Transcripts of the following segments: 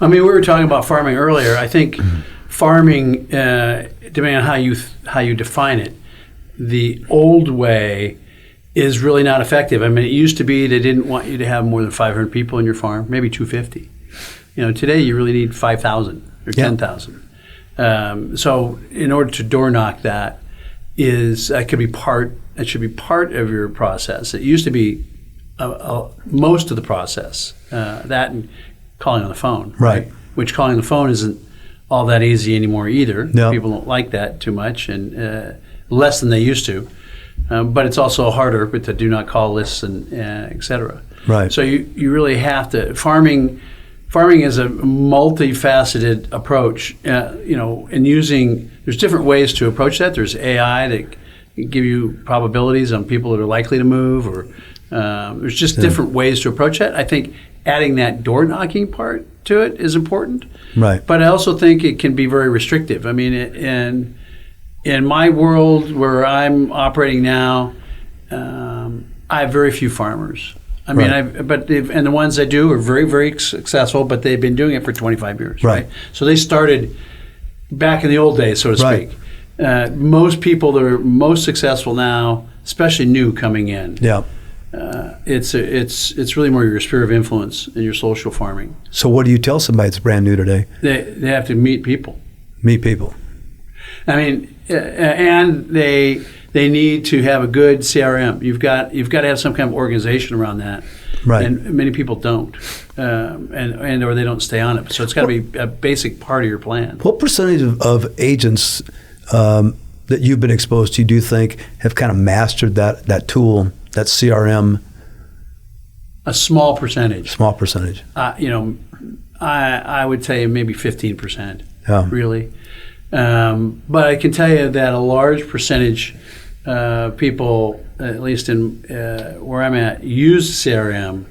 I mean, we were talking about farming earlier. I think farming, depending on how you define it, the old way is really not effective. I mean, it used to be they didn't want you to have more than 500 people in your farm, maybe 250. Today you really need 5,000 or 10,000. So in order to door knock that, that should be part of your process. It used to be most of the process, that and calling on the phone, right? Which calling on the phone isn't all that easy anymore either. No. People don't like that too much, and less than they used to. But it's also harder with the do not call lists and et cetera. Right. So you really have to farming is a multifaceted approach. And there's different ways to approach that. There's AI that can give you probabilities on people that are likely to move, or there's just different ways to approach that. I think adding that door knocking part to it is important. Right. But I also think it can be very restrictive. I mean, in my world where I'm operating now, I have very few farmers. I mean, and the ones I do are very, very successful, but they've been doing it for 25 years, right? So they started back in the old days, so to speak. Most people that are most successful now, especially new coming in, it's really more your sphere of influence and your social farming. So what do you tell somebody that's brand new today? They have to meet people. Meet people. I mean, and they need to have a good CRM. You've got to have some kind of organization around that, right? And many people don't, and or they don't stay on it. So it's got to be a basic part of your plan. What percentage of agents that you've been exposed to do you think have kind of mastered that tool, that CRM? A small percentage. Small percentage. I would say maybe 15%. Really. But I can tell you that a large percentage people, at least in where I'm at, use CRM,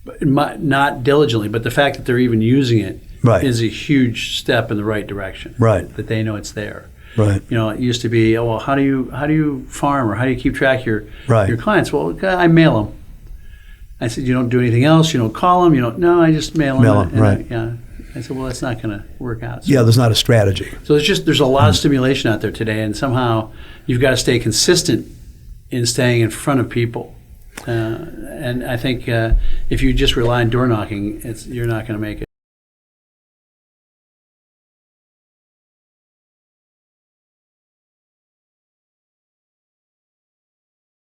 but not diligently. But the fact that they're even using it is a huge step in the right direction. Right. That they know it's there. Right. It used to be, how do you farm, or how do you keep track of your clients? Well, I mail them. I said, you don't do anything else. You don't call them. You don't. No, I just mail them. Mail them. Right. I said, well, that's not going to work out. So, there's not a strategy. So there's a lot of stimulation out there today, and somehow you've got to stay consistent in staying in front of people. And I think if you just rely on door knocking, you're not going to make it.